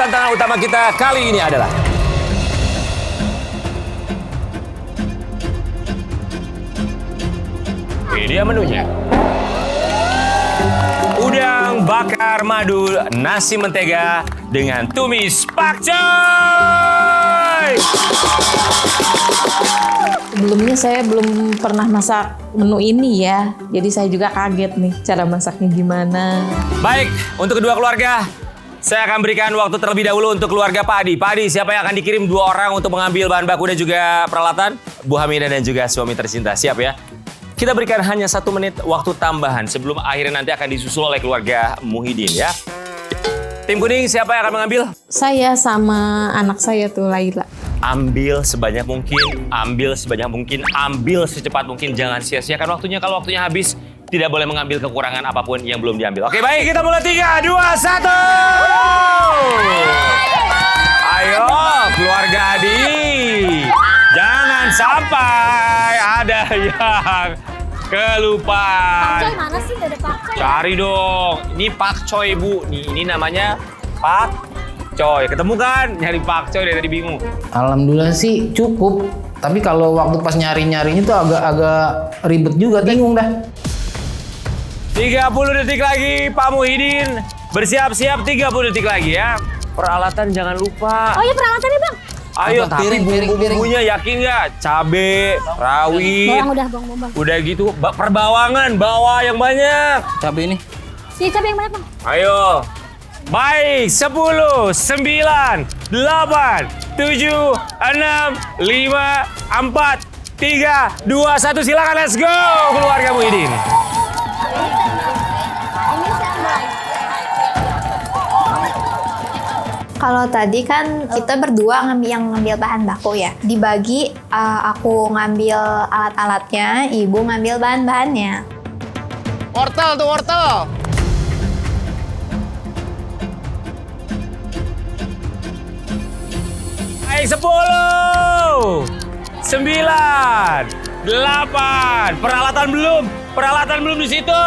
tantangan utama kita kali ini adalah ini dia menunya. Udang bakar madu nasi mentega dengan tumis pakcoy. Sebelumnya saya belum pernah masak menu ini ya. Jadi saya juga kaget nih cara masaknya gimana. Baik, untuk kedua keluarga, saya akan berikan waktu terlebih dahulu untuk keluarga Pak Adi. Pak Adi, siapa yang akan dikirim 2 orang untuk mengambil bahan baku dan juga peralatan? Bu Hamidah dan juga suami tercinta, siap ya? Kita berikan hanya 1 menit waktu tambahan sebelum akhirnya nanti akan disusul oleh keluarga Muhyiddin ya. Tim kuning, siapa yang akan mengambil? Saya sama anak saya tuh Laila. Ambil sebanyak mungkin, ambil sebanyak mungkin, ambil secepat mungkin. Jangan sia-siakan waktunya. Kalau waktunya habis, tidak boleh mengambil kekurangan apapun yang belum diambil. Oke, baik, kita mulai 3, 2, 1. Ayo, keluarga Adi. Jangan sampai ada yang kelupaan. Pakcoy mana sih? Gak ada pakcoy. Cari dong. Ini pakcoy, Bu. Nih, ini namanya pakcoy. Ketemu kan? Nyari pakcoy dari tadi bingung. Alhamdulillah sih cukup. Tapi kalau waktu pas nyari-nyarinya tuh agak ribet juga, bingung dah. 30 detik lagi, Pak Muhyiddin. Bersiap-siap 30 detik lagi ya. Peralatan jangan lupa. Oh iya peralatannya Bang. Ayo, tapi piring. bumbu-bumbunya yakin nggak? Cabe, rawit. Bawang udah, bawang. Udah gitu, perbawangan, bawa yang banyak. Cabai ini. Si cabai yang banyak Bang. Ayo. Baik, 10, 9, 8, 7, 6, 5, 4, 3, 2, 1. Silakan, let's go, keluarga Muhyiddin. Kalau tadi kan kita berdua ngambil bahan baku ya. Dibagi, aku ngambil alat-alatnya, ibu ngambil bahan-bahannya. Wortel tuh, wortel. Baik, 10, 9, 8. Peralatan belum di situ.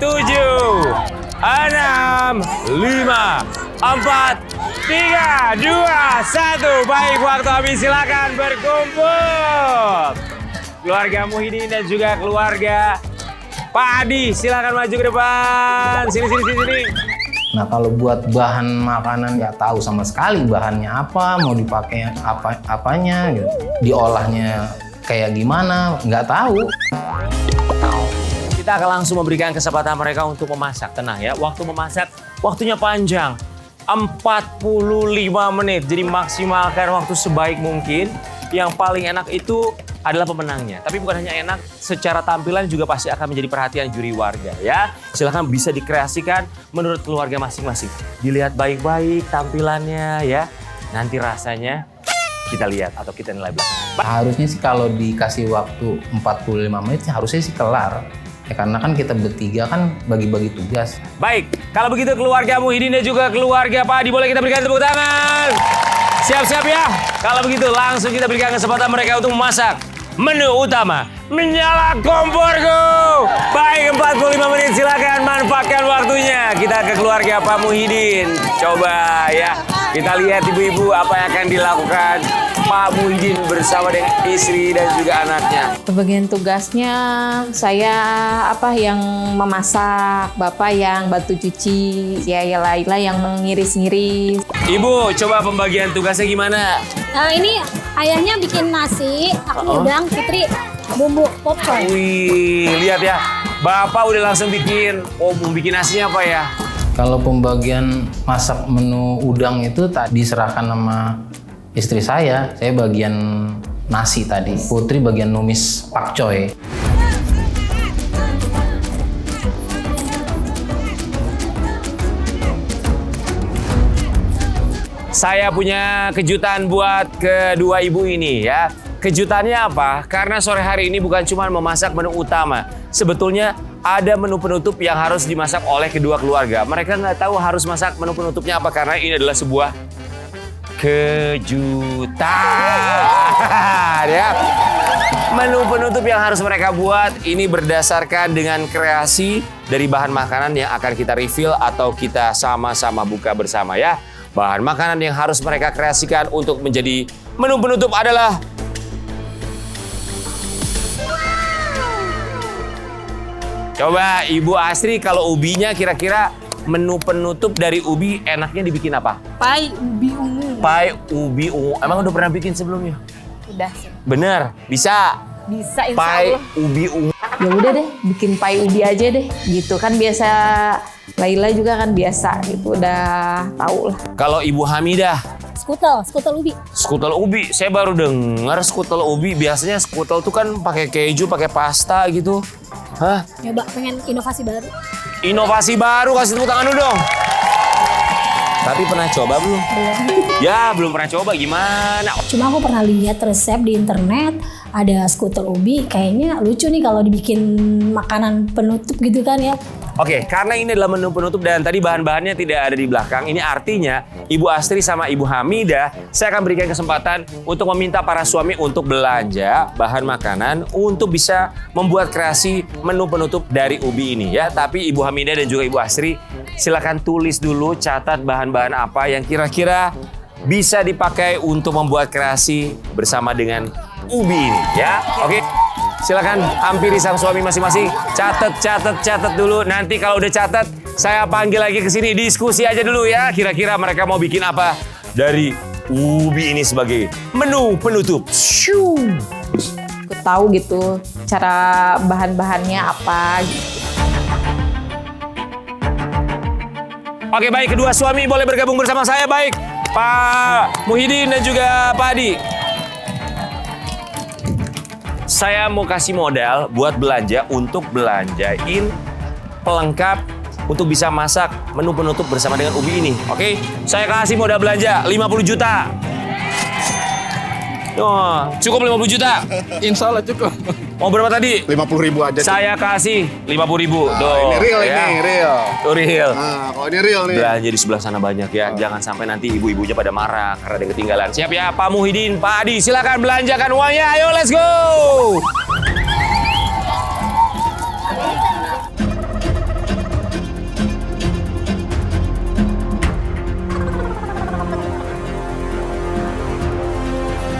7, 6, 5, 4, 3, 2, 1. Baik, waktu habis, silakan berkumpul. Keluarga Muhyiddin dan juga keluarga Pak Adi, silakan maju ke depan. Sini. Nah kalau buat bahan makanan nggak tahu sama sekali bahannya apa, mau dipakai apanya, gitu. Diolahnya kayak gimana, nggak tahu. Kita akan langsung memberikan kesempatan mereka untuk memasak. Tenang ya, waktu memasak, waktunya panjang. 45 menit, jadi maksimalkan waktu sebaik mungkin. Yang paling enak itu adalah pemenangnya. Tapi bukan hanya enak, secara tampilan juga pasti akan menjadi perhatian juri warga ya. Silahkan bisa dikreasikan menurut keluarga masing-masing. Dilihat baik-baik tampilannya ya. Nanti rasanya kita lihat atau kita nilai belakangan. Harusnya sih kalau dikasih waktu 45 menit harusnya sih kelar. Ya karena kan kita bertiga kan bagi-bagi tugas. Baik, kalau begitu keluarga Muhyiddin dan juga keluarga Pak Adi, boleh kita berikan tepuk tangan. Siap-siap ya. Kalau begitu langsung kita berikan kesempatan mereka untuk memasak menu utama. Menyala komporku. Baik, 45 menit, silakan manfaatkan waktunya. Kita ke keluarga Pak Muhyiddin. Coba ya, kita lihat ibu-ibu apa yang akan dilakukan Pak Muhyiddin bersama dengan istri dan juga anaknya. Pembagian tugasnya saya yang memasak, Bapak yang bantu cuci, ya Laila yang mengiris-ngiris. Ibu, coba pembagian tugasnya gimana? Ini ayahnya bikin nasi, aku udang, Fitri bumbu popcorn. Wih, lihat ya. Bapak udah langsung bikin, mau bikin nasinya apa ya? Kalau pembagian masak menu udang itu tak diserahkan sama istri saya bagian nasi tadi. Putri bagian numis pakcoy. Saya punya kejutan buat kedua ibu ini ya. Kejutannya apa? Karena sore hari ini bukan cuma memasak menu utama. Sebetulnya ada menu penutup yang harus dimasak oleh kedua keluarga. Mereka nggak tahu harus masak menu penutupnya apa karena ini adalah sebuah kejutan. Ya. Menu penutup yang harus mereka buat ini berdasarkan dengan kreasi dari bahan makanan yang akan kita reveal atau kita sama-sama buka bersama ya. Bahan makanan yang harus mereka kreasikan untuk menjadi menu penutup adalah coba Ibu Astri, kalau ubinya kira-kira menu penutup dari ubi enaknya dibikin apa? Pai ubi ungu. Pai ubi ungu. Emang udah pernah bikin sebelumnya? Udah sih. Bener, bisa. Bisa insya Pai Allah. ubi ungu. Ya udah deh, bikin pai ubi aja deh. Gitu kan biasa, Laila juga kan biasa gitu, udah tahu lah. Kalau Ibu Hamidah, Skutel ubi. skutel ubi. Saya baru dengar skutel ubi. Biasanya skutel tuh kan pakai keju, pakai pasta gitu. Hah? Coba pengen inovasi baru. Inovasi baru, kasih tepuk tangan dulu dong. Tapi pernah coba belum? Ya, belum pernah coba. Gimana? Cuma aku pernah lihat resep di internet, ada skutel ubi. Kayaknya lucu nih kalau dibikin makanan penutup gitu kan ya. Oke, karena ini adalah menu penutup dan tadi bahan-bahannya tidak ada di belakang. Ini artinya Ibu Astri sama Ibu Hamidah, saya akan berikan kesempatan untuk meminta para suami untuk belanja bahan makanan untuk bisa membuat kreasi menu penutup dari ubi ini ya. Tapi Ibu Hamidah dan juga Ibu Astri, silakan tulis dulu, catat bahan-bahan apa yang kira-kira bisa dipakai untuk membuat kreasi bersama dengan ubi ini ya. Oke. Silakan hampiri sang suami masing-masing. Catat dulu. Nanti kalau udah catat, saya panggil lagi ke sini. Diskusi aja dulu ya. Kira-kira mereka mau bikin apa dari ubi ini sebagai menu penutup. Shoo. Aku tahu gitu cara bahan-bahannya apa gitu. Oke, baik. Kedua suami boleh bergabung bersama saya. Baik, Pak Muhyiddin dan juga Pak Adi. Saya mau kasih modal buat belanja untuk belanjain pelengkap untuk bisa masak menu penutup bersama dengan ubi ini. Oke? Saya kasih modal belanja 50 juta. Oh, cukup 50 juta? Insya Allah cukup. Mau berapa tadi? 50.000 aja. Saya kasih 50.000. Ini real ya. ini, real. Tuh real. Nah, kalau ini real nih. Belanja di sebelah sana banyak ya. Jangan sampai nanti ibu-ibunya pada marah karena ada yang ketinggalan. Siap ya Pak Muhyiddin, Pak Adi. Silakan belanjakan uangnya. Ayo let's go.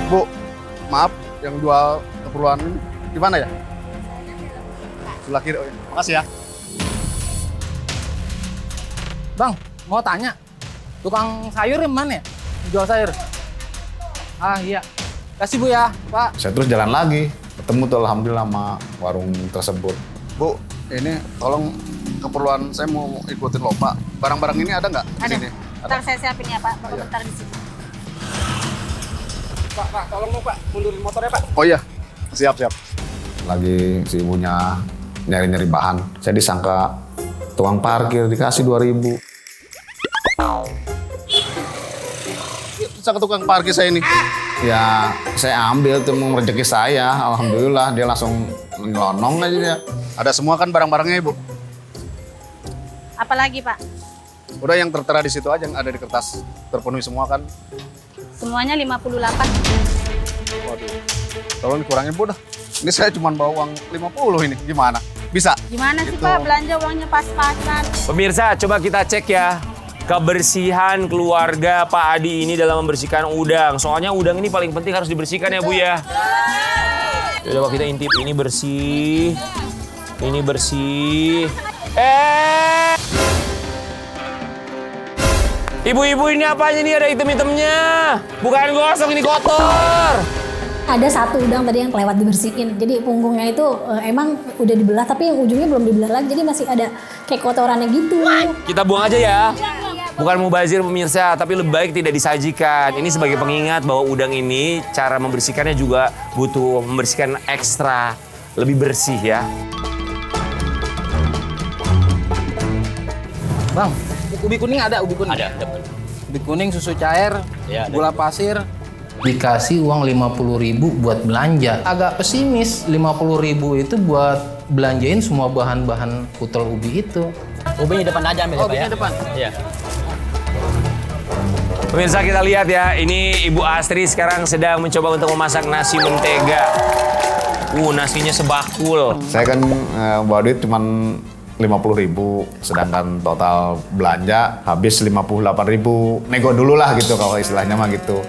Bu, maaf yang jual keperluan ini gimana ya? Sebelah kiri. Oh, iya. Makasih ya. Bang, mau tanya, tukang sayur yang mana ya? Jual sayur. Ah iya, kasih Bu ya, Pak. Saya terus jalan lagi, ketemu tuh alhamdulillah sama warung tersebut. Bu, ini tolong keperluan saya mau ikutin lomba. Barang-barang ini ada nggak di sini? Ntar saya siapin ya Pak, Bapak bentar di sini. Pak, tolong dong Pak, mundurin motornya Pak. Oh iya, siap. Lagi si ibunya nyari-nyari bahan. Saya disangka tukang parkir, dikasih 2.000. Bisa ke tukang parkir saya ini. Ya, saya ambil tuh mau rezeki saya. Alhamdulillah dia langsung nyelonong aja dia. Ada semua kan barang-barangnya Ibu? Apalagi Pak? Udah yang tertera di situ aja yang ada di kertas. Terpenuhi semua kan? Semuanya 58. Waduh. Tolong dikurangin Bu dah. Ini saya cuma bawa uang 50 ini. Gimana? Bisa? Gimana sih Gitu. Pak belanja uangnya pas-pasan? Pemirsa, coba kita cek ya kebersihan keluarga Pak Adi ini dalam membersihkan udang. Soalnya udang ini paling penting harus dibersihkan ya Bu ya. Coba kita intip, ini bersih. Ini bersih. Ibu-ibu ini apanya nih, ada item-itemnya? Bukan gosong, ini kotor. Ada satu udang tadi yang kelewat dibersihin. Jadi punggungnya itu emang udah dibelah, tapi yang ujungnya belum dibelah lagi. Jadi masih ada kayak kotorannya gitu. Kita buang aja ya. Bukan mubazir pemirsa, tapi lebih baik tidak disajikan. Ini sebagai pengingat bahwa udang ini cara membersihkannya juga butuh membersihkan ekstra, lebih bersih ya. Bang, ubi kuning ada, ubi kuning? Ada. Ubi kuning, susu cair, Ya, ada. gula pasir. Dikasih uang 50.000 buat belanja. Agak pesimis, 50.000 itu buat belanjain semua bahan-bahan putel ubi itu. Ubinya depan aja ambil Oh, ya Pak ya. ubinya depan? Iya. Pemirsa kita lihat ya, ini Ibu Astri sekarang sedang mencoba untuk memasak nasi mentega. Nasinya sebakul. Saya kan bawa duit cuman 50.000, sedangkan total belanja habis 58.000. Nego dulu lah gitu kalau istilahnya mah gitu.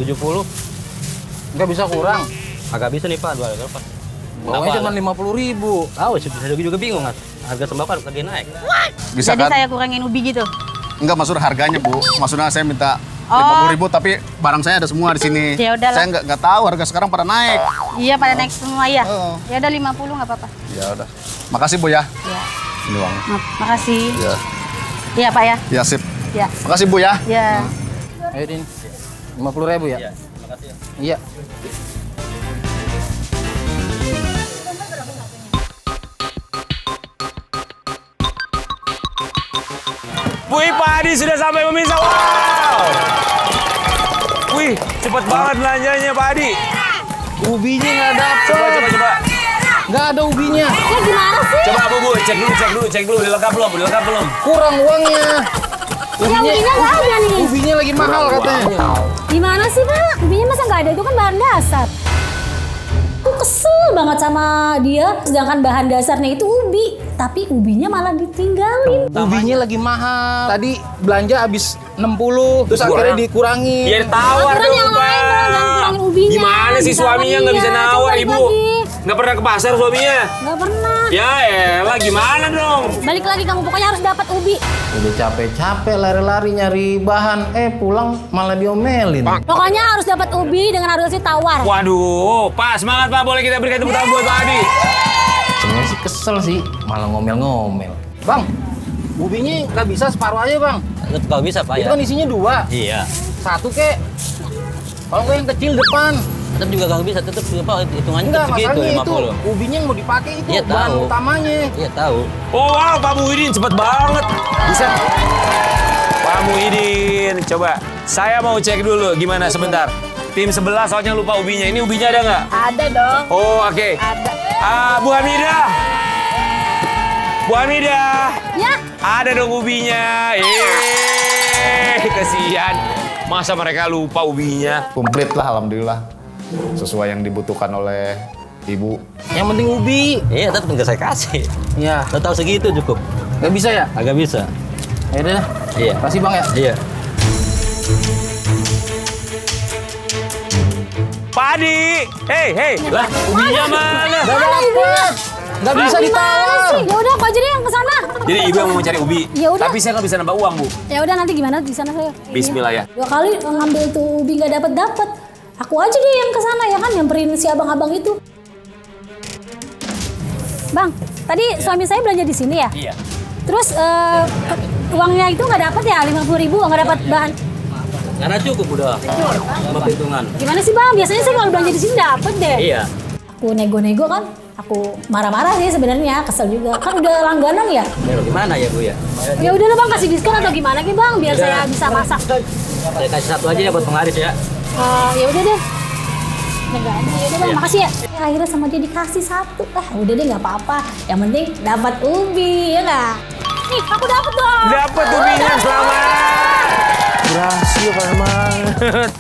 70. Nggak bisa kurang. Agak bisa nih Pak, 2 Pak. Bawanya cuma 50.000. Tahu, saya juga bingung Mas. Harga tembakau lagi naik. Bisa Jadi kan? saya kurangin ubi gitu. Enggak, maksud harganya Bu. Maksudnya saya minta 50.000 tapi barang saya ada semua di sini. Ya udahlah. Saya nggak tahu harga sekarang pada naik. Iya pada naik semua ya. Oh. Ya udah 50 nggak apa-apa. Ya udah. Makasih Bu ya. Ya. Ini uang. Makasih. Ya. Iya Pak ya. Ya sip. Ya. Makasih Bu ya. Ya. Ayo Din. 50.000 ya? Iya, makasih ya. Iya. Wih, Pak Adi sudah sampai pemirsa. Wow. Wih, cepet banget belanjanya Pak Adi. Ubinya nggak dapet. Coba. Nggak ada ubinya. Ya gimana sih? Coba Bu, cek dulu. Dilengkap belum? Kurang uangnya. Ubinya nggak ada nih. Ubinya lagi mahal katanya. Gimana sih Pak? Ubinya masa nggak ada? Itu kan bahan dasar. Aku kesel banget sama dia. Sedangkan bahan dasarnya itu ubi. Tapi ubinya malah ditinggalin. Ubinya lagi mahal. Tadi belanja habis 60, terus akhirnya dikurangin. Ya tawar Aturan dong yang lain dong, jangan Pak. kurangin ubinya. Gimana sih suaminya nggak bisa Coba nawar balik Ibu? lagi. Nggak pernah ke pasar suaminya? Nggak pernah. Ya elah gimana dong? Balik lagi kamu pokoknya harus dapat ubi. Udah capek-capek lari-lari nyari bahan, pulang malah diomelin. Pokoknya harus dapat ubi dengan harga tawar. Waduh, Pak semangat Pak, boleh kita berikan tepuk tangan buat Pak Adi. Sebenarnya sih kesel sih, malah ngomel-ngomel. Bang, ubinya nggak bisa separuh aja bang. Kalau bisa Pak Itu ya. kan isinya 2. Iya. 1 kek. Kalau nggak yang kecil depan. Tetap juga kalau bisa, tetap Pak hitungannya Enggak, tetap segitu, masalahnya itu 50. ubinya yang mau dipakai itu Iya, bahan tahu. utamanya. Iya tahu. Oh wow, Pak Muhyiddin cepet banget. Bisa. Pak Muhyiddin, coba. Saya mau cek dulu gimana sebentar. Tim sebelah soalnya lupa ubinya. Ini ubinya ada nggak? Ada dong. Oh oke. Ada. Bu Hamidah. Bu Hamidah. Ya. Ada dong ubinya. Kesian. Masa mereka lupa ubinya? Komplit lah alhamdulillah. Sesuai yang dibutuhkan oleh Ibu. Yang penting ubi. Iya, tetap nggak saya kasih. Iya. Tetap segitu cukup. Nggak bisa ya? Agak bisa. Ya udah. Iya. Kasih bang ya. Iya. Pak Adi. Hei. Lah ubinya mana? Nggak dapet. Nggak bisa ditawar. Ya udah, aku aja deh yang kesana. Jadi ibu yang mau mencari ubi. Ya udah. Tapi saya nggak bisa nambah uang Bu. Ya udah nanti gimana di sana saya. Bismillah ya. 2 kali ngambil tuh ubi nggak dapat. Aku aja deh yang kesana ya kan, nyamperin si abang-abang itu. Bang, tadi suami saya belanja di sini ya? Iya. Terus uangnya itu nggak dapat ya, 50.000 nggak dapat bahan. Karena cukup udah. Sama perhitungan. Gimana sih bang? Biasanya saya kalau belanja di sini dapat deh. Iya. Aku nego-nego kan, aku marah-marah sih sebenarnya, kesel juga. Kan udah langganan ya. Ya gimana ya Bu ya? Ya udah lah bang, kasih diskon atau gimana sih bang, biar saya bisa masak. Saya kasih 1 aja ya buat penglaris ya. Ya udah deh. Enggak ada, ya udah bang, makasih ya. Akhirnya sama dia dikasih 1. Udah deh nggak apa-apa. Yang penting dapat ubi ya nggak? Nih, aku dapat dong. Dapat ubinya, selamat. Berhasil Pak semangat.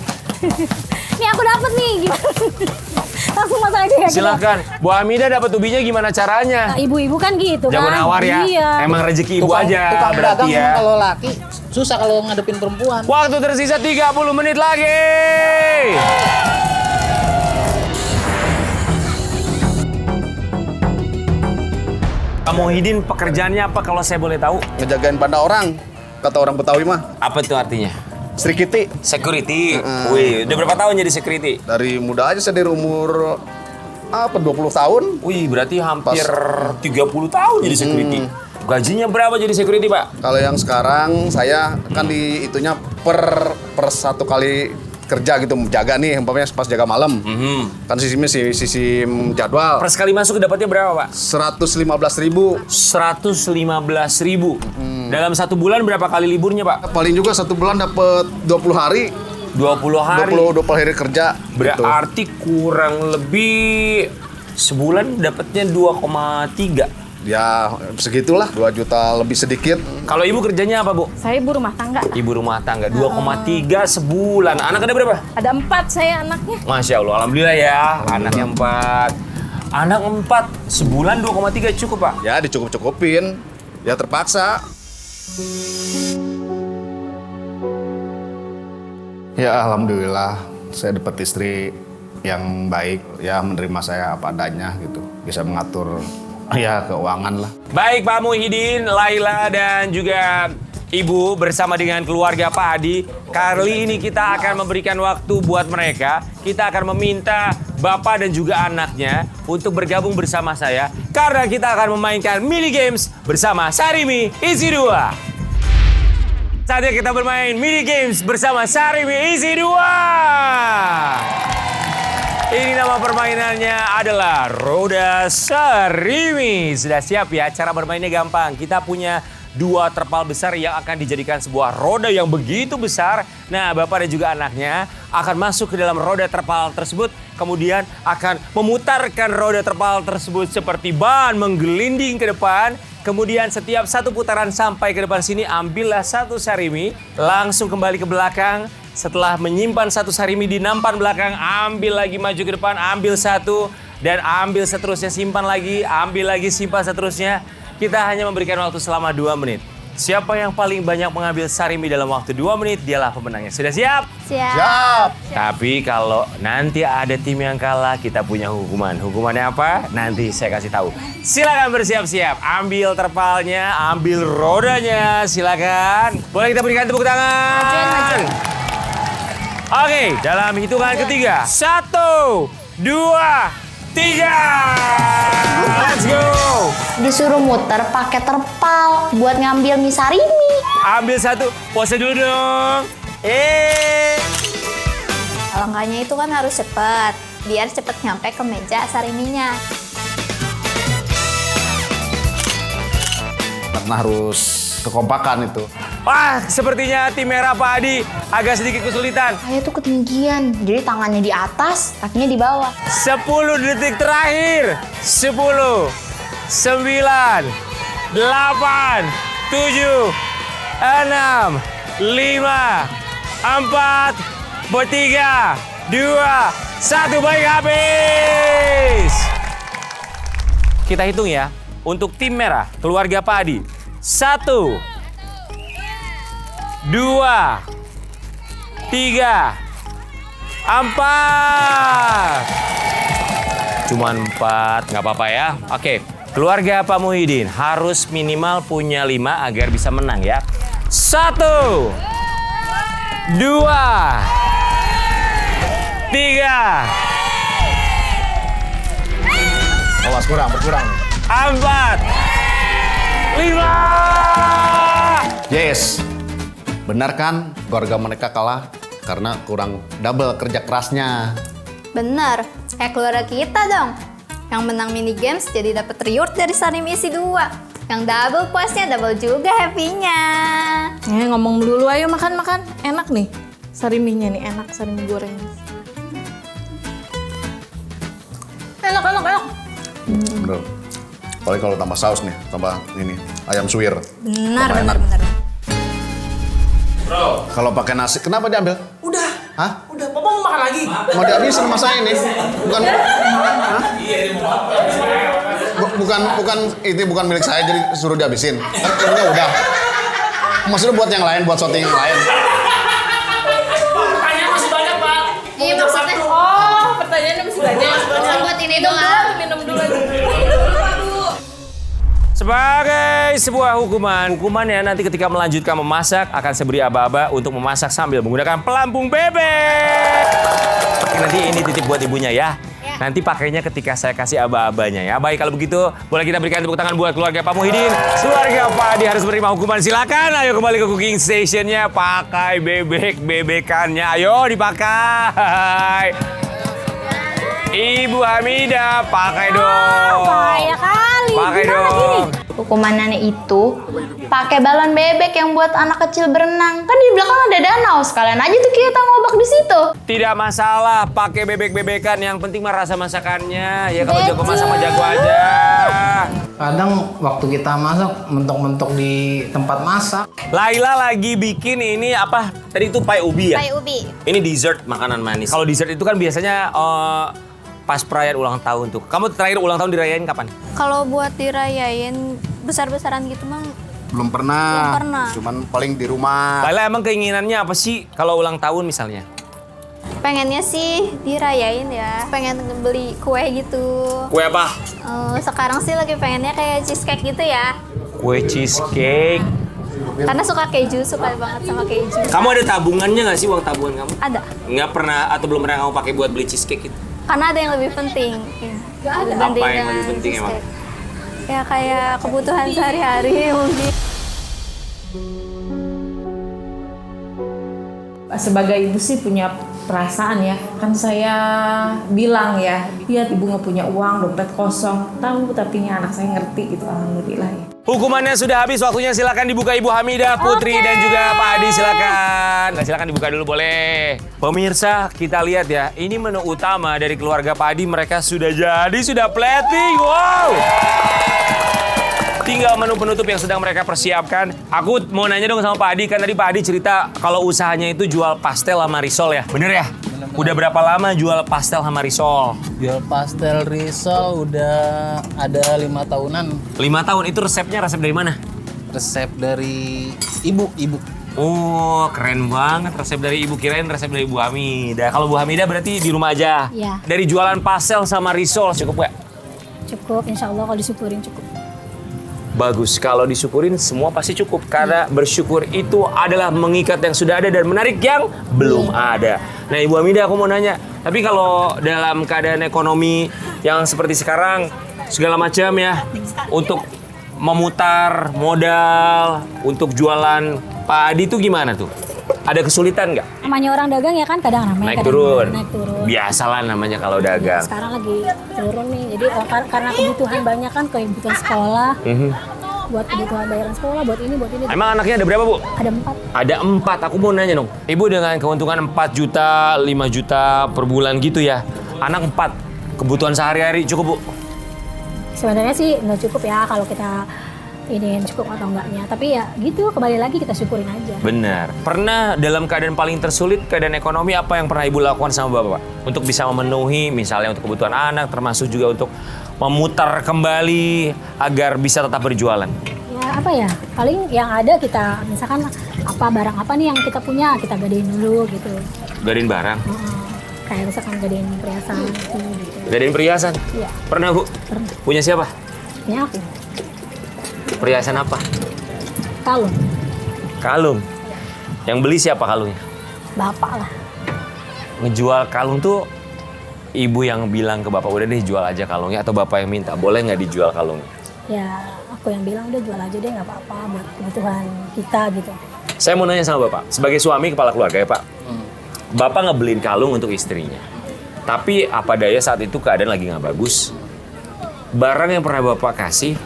Nih aku dapat nih. Langsung masak aja ya. Silakan. Bu Hamidah dapat ubinya gimana caranya? Nah, ibu-ibu kan gitu Jago kan. nawar ya. Iya. Emang rezeki ibu Tukang aja berarti dagang ya. kalau laki susah kalau ngadepin perempuan. Waktu tersisa 30 menit lagi. Pak Muhyiddin pekerjaannya apa kalau saya boleh tahu? Ngejagain pada orang. Kata orang Betawi mah. Apa itu artinya? Sri Kiti. Security. Wih, udah berapa tahun jadi security? Dari muda aja saya dari umur 20 tahun. Wih, berarti hampir 30 tahun jadi security. Gajinya berapa jadi security, Pak? Kalau yang sekarang saya kan di itunya per 1 kali kerja gitu, jaga nih, umpamanya pas jaga malam. Kan sistem jadwal. Per sekali masuk dapatnya berapa, Pak? 115.000. 115.000. Dalam 1 bulan berapa kali liburnya, Pak? Paling juga 1 bulan dapat 20 hari. 20 hari. 20 hari kerja. Berarti kurang lebih sebulan dapatnya 2,3. Ya segitulah, 2 juta lebih sedikit. Kalau ibu kerjanya apa, Bu? Saya ibu rumah tangga. Ibu rumah tangga, 2,3 sebulan. Anak ada berapa? Ada 4 saya anaknya. Masya Allah, alhamdulillah ya, anaknya 4. Anak 4, sebulan 2,3 cukup Pak? Ya dicukup-cukupin, ya terpaksa. Ya alhamdulillah saya dapat istri yang baik, ya menerima saya apa adanya gitu. Bisa mengatur ya keuangan lah. Baik Pak Muhyiddin, Laila dan juga Ibu bersama dengan keluarga Pak Adi. Kali ini kita akan memberikan waktu buat mereka. Kita akan meminta Bapak dan juga anaknya untuk bergabung bersama saya. Karena kita akan memainkan mini games bersama Sarimi Isi 2. Saatnya kita bermain mini games bersama Sarimi Isi 2. Ini nama permainannya adalah Roda Sarimi. Sudah siap ya? Cara bermainnya gampang. Kita punya 2 terpal besar yang akan dijadikan sebuah roda yang begitu besar. Nah, Bapak dan juga anaknya akan masuk ke dalam roda terpal tersebut. Kemudian akan memutarkan roda terpal tersebut seperti ban menggelinding ke depan. Kemudian setiap satu putaran sampai ke depan sini, ambillah 1 sarimi. Langsung kembali ke belakang. Setelah menyimpan 1 sarimi di nampan belakang, ambil lagi maju ke depan, ambil 1. Dan ambil seterusnya, simpan lagi, ambil lagi, simpan seterusnya. Kita hanya memberikan waktu selama 2 menit. Siapa yang paling banyak mengambil sarimi dalam waktu 2 menit, dialah pemenangnya. Sudah siap? Siap. Tapi kalau nanti ada tim yang kalah, kita punya hukuman. Hukumannya apa? Nanti saya kasih tahu. Silakan bersiap-siap. Ambil terpalnya, ambil rodanya. Silakan. Boleh kita berikan tepuk tangan? Oke, dalam hitungan ketiga. 1, 2, 3. Let's go. Disuruh muter pakai terpal buat ngambil mie sarimi. Ambil 1, pose dulu dong. Langkahnya itu kan harus cepet, biar cepet nyampe ke meja sariminya. Karena harus kekompakan itu. Wah, sepertinya tim merah Pak Adi agak sedikit kesulitan. Saya tuh ketinggian, jadi tangannya di atas, kakinya di bawah. 10 detik terakhir. 10, 9, 8, 7, 6, 5, 4, 3, 2, 1. Baik, habis. Kita hitung ya. Untuk tim merah, keluarga Pak Adi. 1, 2, 3, 4. Cuman 4, nggak apa-apa ya. Oke, keluarga Pak Muhyiddin harus minimal punya 5 agar bisa menang ya. 1, 2, 3, Awas berkurang. 4, 5. Yes. Benar kan keluarga mereka kalah karena kurang double kerja kerasnya. Bener, kayak keluarga kita dong. Yang menang mini games jadi dapat reward dari sarimi isi 2. Yang double puasnya double juga happy-nya. Ngomong dulu, ayo makan. Enak nih. Sariminya nih, enak sarimi goreng. Enak. Bener. Apalagi kalau tambah saus nih, tambah ini ayam suwir. Benar. Bro, Kalau pakai nasi, kenapa diambil? Udah. Hah? Udah, Papa mau makan lagi. Mau dihabisin sama saya ini? Bukan. Hah? Bukan milik saya jadi suruh dihabisin. Ini udah. Maksudnya buat yang lain, buat shooting yang lain. Pertanyaan masih banyak, Pak. Iya maksudnya. Oh, pertanyaannya masih banyak. Buat ini doang. Minum dulu aja. sebagai sebuah hukumannya nanti ketika melanjutkan memasak akan saya beri aba-aba untuk memasak sambil menggunakan pelampung bebek. Nanti ini titip buat ibunya ya. Nanti pakainya ketika saya kasih aba-abanya ya. Baik kalau begitu, boleh kita berikan tepuk tangan buat keluarga Pak Muhyiddin. Keluarga Pak Adi harus menerima hukuman. Silakan, ayo kembali ke cooking stationnya. Pakai bebek-bebekannya. Ayo dipakai. Ibu Hamidah, pakai dong. Bahaya kali. Pakai Gimana dong. gini? Hukumannya itu pakai balon bebek yang buat anak kecil berenang. Kan di belakang ada danau, sekalian aja tuh kita ngobak di situ. Tidak masalah, pakai bebek-bebekan. Yang penting mah rasa masakannya. Ya kalau jago masak mah jago aja. Kadang waktu kita masak mentok-mentok di tempat masak. Laila lagi bikin ini apa? Tadi itu pai ubi ya? Pai ubi. Ini dessert makanan manis. Kalau dessert itu kan biasanya pas perayaan ulang tahun tuh. Kamu terakhir ulang tahun dirayain kapan? Kalau buat dirayain besar-besaran gitu mah Belum pernah. Belum pernah. Cuman paling di rumah. Laila emang keinginannya apa sih kalau ulang tahun misalnya? pengennya sih dirayain ya. Pengen beli kue gitu. Kue apa? Sekarang sih lagi pengennya kayak cheesecake gitu ya. Kue cheesecake. Karena suka keju, suka banget sama keju. Kamu ada tabungannya nggak sih, uang tabungan kamu? Ada. Nggak pernah atau belum pernah kamu pakai buat beli cheesecake itu? Karena ada yang lebih penting. Ya. Apa yang lebih penting emang? Ya kayak kebutuhan sehari-hari mungkin. Sebagai ibu sih punya perasaan ya. Kan saya bilang ya, lihat ibu nggak punya uang, dompet kosong. Tahu tapi anak saya ngerti gitu, alhamdulillah ya. Hukumannya sudah habis, waktunya silakan dibuka Ibu Hamidah, Putri dan juga Pak Adi, silakan. Nah, silakan dibuka dulu boleh. Pemirsa, kita lihat ya, ini menu utama dari keluarga Pak Adi, mereka sudah jadi, sudah plating. Wow. Tinggal menu penutup yang sedang mereka persiapkan. Aku mau nanya dong sama Pak Adi, kan tadi Pak Adi cerita kalau usahanya itu jual pastel sama risol ya. Bener ya? Bener. Udah berapa lama jual pastel sama risol? Jual pastel risol udah ada 5 tahunan. 5 tahun, itu resepnya resep dari mana? Resep dari ibu. Oh, keren banget resep dari ibu, kirain resep dari Bu Hamidah. Kalau Bu Hamidah berarti di rumah aja? Iya. Dari jualan pastel sama risol cukup gak? Cukup, insya Allah kalau disyukurin cukup. Bagus, kalau disyukurin semua pasti cukup. Karena bersyukur itu adalah mengikat yang sudah ada dan menarik yang belum ada. Nah Ibu Hamidah aku mau nanya, tapi kalau dalam keadaan ekonomi yang seperti sekarang, segala macam ya, untuk memutar modal, untuk jualan Pak Adi itu gimana tuh? Ada kesulitan nggak? Namanya orang dagang ya kan kadang ramai, Naik kadang turun. naik turun. Biasalah namanya kalau dagang. Sekarang lagi turun nih, jadi karena kebutuhan banyak kan, kebutuhan sekolah, buat kebutuhan bayaran sekolah, buat ini. Emang anaknya ada berapa Bu? Ada 4. Ada 4, aku mau nanya dong. Ibu dengan keuntungan 4 juta, 5 juta per bulan gitu ya. Anak 4, kebutuhan sehari-hari cukup Bu? Sebenarnya sih nggak cukup ya kalau kita ini cukup atau enggaknya. Tapi ya gitu, kembali lagi kita syukurin aja. Benar. Pernah dalam keadaan paling tersulit, keadaan ekonomi, apa yang pernah Ibu lakukan sama Bapak? Untuk bisa memenuhi misalnya untuk kebutuhan anak, termasuk juga untuk memutar kembali agar bisa tetap berjualan. Ya apa ya, paling yang ada kita misalkan apa barang apa nih yang kita punya, kita gadein dulu gitu. Gadein barang? Kayak misalkan gadein perhiasan gitu. Gadein perhiasan? Iya. Pernah Bu? Pernah. Punya siapa? Ya aku. Perhiasan apa? Kalung. Kalung? Yang beli siapa kalungnya? Bapak lah. Ngejual kalung tuh ibu yang bilang ke Bapak, udah deh jual aja kalungnya, atau Bapak yang minta, boleh nggak dijual kalungnya? Ya aku yang bilang udah jual aja deh, nggak apa-apa buat kebutuhan kita gitu. Saya mau nanya sama Bapak, sebagai suami kepala keluarga ya Pak, Bapak ngebeliin kalung untuk istrinya, tapi apa daya saat itu keadaan lagi nggak bagus, barang yang pernah Bapak kasih,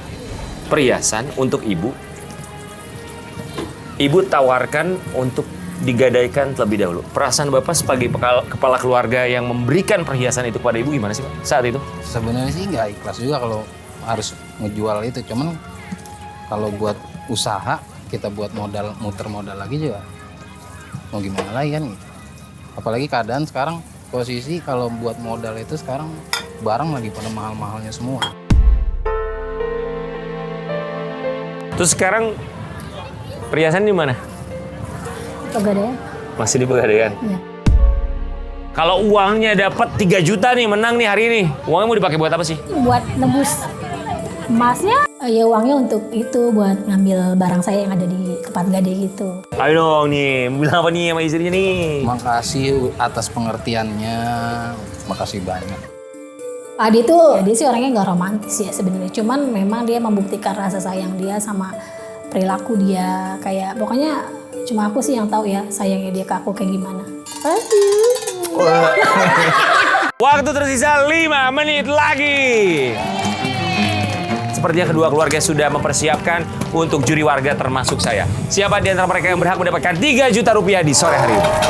perhiasan untuk ibu tawarkan untuk digadaikan terlebih dahulu. Perasaan Bapak sebagai kepala keluarga yang memberikan perhiasan itu kepada ibu gimana sih Pak saat itu? Sebenarnya sih nggak ikhlas juga kalau harus ngejual itu. Cuman kalau buat usaha, kita buat modal, muter modal lagi juga mau gimana lagi kan gitu. Apalagi keadaan sekarang, posisi kalau buat modal itu sekarang barang lagi pada mahal-mahalnya semua. Terus sekarang perhiasan di mana? Pegadaian. Masih di Pegadaian? Iya. Kalau uangnya dapat 3 juta nih, menang nih hari ini, uangnya mau dipakai buat apa sih? Buat nebus emasnya, ya uangnya untuk itu buat ngambil barang saya yang ada di tempat gade gitu. Ayo dong nih, bilang apa nih sama istrinya nih? Makasih atas pengertiannya, makasih banyak. Adi tuh, dia sih orangnya nggak romantis ya sebenarnya. Cuman memang dia membuktikan rasa sayang dia sama perilaku dia. Kayak pokoknya cuma aku sih yang tahu ya sayangnya dia ke aku kayak gimana. Waktu tersisa 5 menit lagi. Sepertinya kedua keluarga sudah mempersiapkan untuk juri warga termasuk saya. Siapa di antara mereka yang berhak mendapatkan 3 juta rupiah di sore hari ini?